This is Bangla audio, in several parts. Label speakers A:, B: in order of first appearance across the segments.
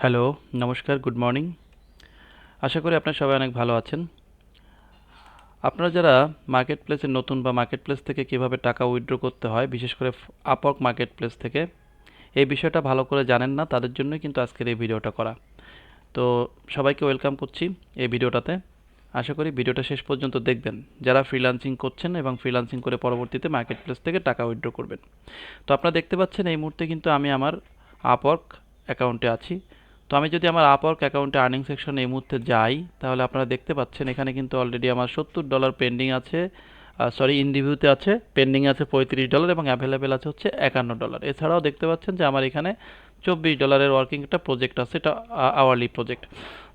A: হ্যালো, নমস্কার, গুড মর্নিং। আশা করি আপনারা সবাই অনেক ভালো আছেন। আপনারা যারা মার্কেট প্লেসে নতুন বা মার্কেট প্লেস থেকে কীভাবে টাকা উইথড্র করতে হয়, বিশেষ করে আপওয়ার্ক মার্কেট প্লেস থেকে এই বিষয়টা ভালো করে জানেন না, তাদের জন্যই কিন্তু আজকের এই ভিডিওটা করা। তো সবাইকে ওয়েলকাম করছি এই ভিডিওটাতে। আশা করি ভিডিওটা শেষ পর্যন্ত দেখবেন, যারা ফ্রিল্যান্সিং করছেন এবং ফ্রিল্যান্সিং করে পরবর্তীতে মার্কেট প্লেস থেকে টাকা উইথড্র করবেন। তো আপনারা দেখতে পাচ্ছেন এই মুহূর্তে কিন্তু আমি আমার আপওয়ার্ক অ্যাকাউন্টে আছি। তো আমি যদি আমার আপওয়ার্ক অ্যাকাউন্টে আর্নিং সেকশনে এই মুহূর্তে যাই, তাহলে আপনারা দেখতে পাচ্ছেন এখানে কিন্তু অলরেডি আমার $70 পেন্ডিং আছে, সরি ইন রিভিউতে আছে, পেন্ডিং আছে $35 এবং অ্যাভেলেবেল আছে হচ্ছে $51। এছাড়াও দেখতে পাচ্ছেন যে আমার এখানে $24 ওয়ার্কিং একটা প্রজেক্ট আছে, এটা আওয়ারলি প্রজেক্ট।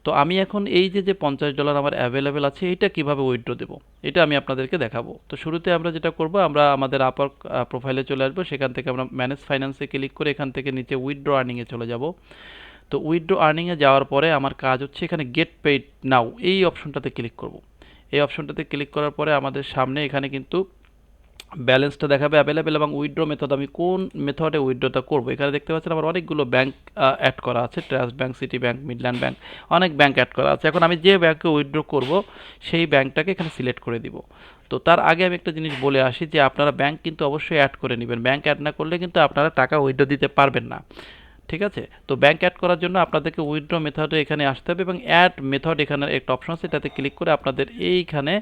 A: তো আমি এখন এই যে $50 আমার অ্যাভেলেবেল আছে, এইটা কিভাবে উইথড্র দেবো, এটা আমি আপনাদেরকে দেখাবো। তো শুরুতে আমরা যেটা করব, আমরা আমাদের আপওয়ার্ক প্রোফাইলে চলে আসবো, সেখান থেকে আমরা ম্যানেজ ফাইন্যান্সে ক্লিক করে এখান থেকে নিচে উইথড্র আর্নিংয়ে চলে যাব। তো উইথড্র আর্নিংয়ে যাওয়ার পরে আমার কাজ হচ্ছে এখানে গেট পেইড নাও এই অপশনটাতে ক্লিক করব। এই অপশনটাতে ক্লিক করার পরে আমাদের সামনে এখানে কিন্তু ব্যালেন্সটা দেখাবে অ্যাভেলেবেল এবং উইথড্র মেথড, আমি কোন মেথডে উইথড্রটা করব। এখানে দেখতে পাচ্ছেন আমার অনেকগুলো ব্যাংক অ্যাড করা আছে, trust bank, city bank, Midland bank, অনেক ব্যাংক অ্যাড করা আছে। এখন আমি যে ব্যাংকে উইথড্র করব সেই ব্যাংকটাকে এখানে সিলেক্ট করে দিব। তো তার আগে আমি একটা জিনিস বলে আসি যে আপনারা ব্যাংক কিন্তু অবশ্যই অ্যাড করে নেবেন। ব্যাংক অ্যাড না করলে কিন্তু আপনারা টাকা উইথড্র দিতে পারবেন না। ঠিক আছে? তো ব্যাংক অ্যাড করার জন্য আপনাদেরকে উইথড্র মেথডে এখানে আসতে হবে এবং অ্যাড মেথড এখানে একটা অপশন আছে, এটাতে ক্লিক করে আপনাদের এইখানে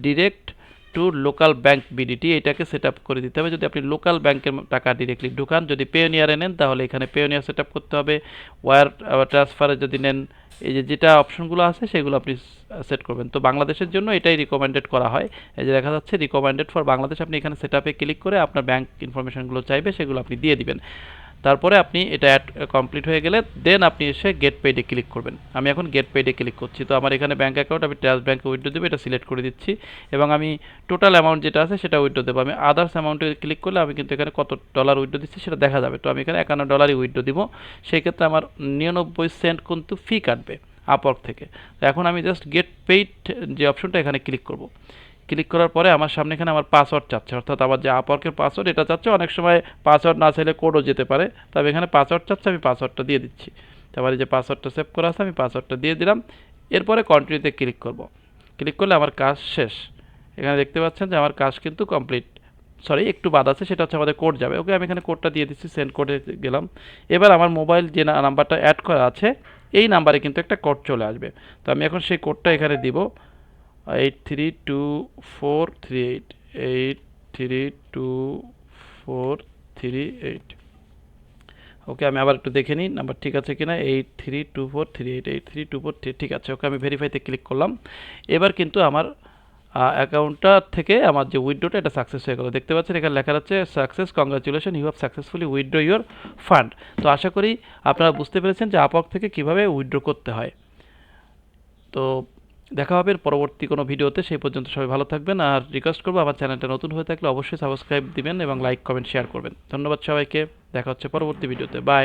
A: direct to local bank BDT এটাকে সেট আপ করে দিতে হবে। যদি আপনি লোকাল ব্যাংকের টাকা ডিরেক্টলি ঢুকান, যদি পেওনিয়ারে নেন তাহলে এখানে পেওনিয়ার সেট আপ করতে হবে। ওয়ার ট্রান্সফারে যদি নেন, এই যে যেটা অপশনগুলো আছে সেগুলো আপনি সেট করবেন। তো বাংলাদেশের জন্য এটাই রিকমেন্ডেড করা হয়। এই যে দেখা যাচ্ছে রিকমেন্ডেড ফর বাংলাদেশ, আপনি এখানে সেট আপে ক্লিক করে আপনার ব্যাংক ইনফরমেশনগুলো চাইবে সেগুলো আপনি দিয়ে দিবেন। তারপরে আপনি এটা অ্যাড কমপ্লিট হয়ে গেলে দেন আপনি এসে গেট পেইডে ক্লিক করবেন। আমি এখন গেট পেইডে ক্লিক করছি। তো আমার এখানে ব্যাঙ্ক অ্যাকাউন্ট, আমি ট্রাস্ট ব্যাঙ্কে উইথড্র দেবো, এটা সিলেক্ট করে দিচ্ছি এবং আমি টোটাল অ্যামাউন্ট যেটা আছে সেটা উইথড্র দেবো। আমি আদার্স অ্যামাউন্টে ক্লিক করলে আমি কিন্তু এখানে কত ডলার উইথড্র দিচ্ছি সেটা দেখা যাবে। তো আমি এখানে $51 উইথড্র দিব। সেই ক্ষেত্রে আমার 99 সেন্ট কিন্তু ফি কাটবে আপওয়ার্ক থেকে। তো এখন আমি জাস্ট গেট পেইড যে অপশনটা এখানে ক্লিক করব। ক্লিক করার পরে আমার সামনে এখানে আমার পাসওয়ার্ড চাচ্ছে, অর্থাৎ আমার যে আপওয়ার্কের পাসওয়ার্ড এটা চাচ্ছে। অনেক সময় পাসওয়ার্ড না চাইলে কোডও যেতে পারে, তবে এখানে পাসওয়ার্ড চাচ্ছে, আমি পাসওয়ার্ডটা দিয়ে দিচ্ছি। তারপরে যে পাসওয়ার্ডটা সেভ করা আছে আমি পাসওয়ার্ডটা দিয়ে দিলাম। এরপরে কন্টিনিউতে ক্লিক করব। ক্লিক করলে আমার কাজ শেষ। এখানে দেখতে পাচ্ছেন যে আমার কাজ কিন্তু কমপ্লিট। সরি, একটু বাদ আছে, সেটা হচ্ছে আমাদের কোড যাবে। ওকে, আমি এখানে কোডটা দিয়ে দিচ্ছি, সেন্ড কোডে গেলাম। এবার আমার মোবাইল যে নাম্বারটা অ্যাড করা আছে এই নাম্বারে কিন্তু একটা কোড চলে আসবে। তো আমি এখন সেই কোডটা এখানে দিব, 832438, 832438। ওকে, আমি আবার একটু দেখে নিই নাম্বার ঠিক আছে কিনা। 832438, 832438, ঠিক আছে। ওকে, আমি ভেরিফাইতে ক্লিক করলাম। এবার কিন্তু আমার অ্যাকাউন্টটা থেকে আমার যে উইথড্রটা এটা সাকসেস হয়ে গেল। দেখতে পাচ্ছেন এখানে লেখা আছে success, congratulation, you have successfully withdraw your fund. তো আশা করি আপনারা বুঝতে পেরেছেন যে আপওয়ার্ক থেকে কীভাবে উইথড্র করতে হয়। তো দেখা হবে পরবর্তী কোনো ভিডিওতে। সেই পর্যন্ত সবাই ভালো থাকবেন। আর রিকোয়েস্ট করবো আমার চ্যানেলটা নতুন হয়ে থাকলে অবশ্যই সাবস্ক্রাইব দিবেন এবং লাইক কমেন্ট শেয়ার করবেন। ধন্যবাদ সবাইকে, দেখা হচ্ছে পরবর্তী ভিডিওতে। বাই।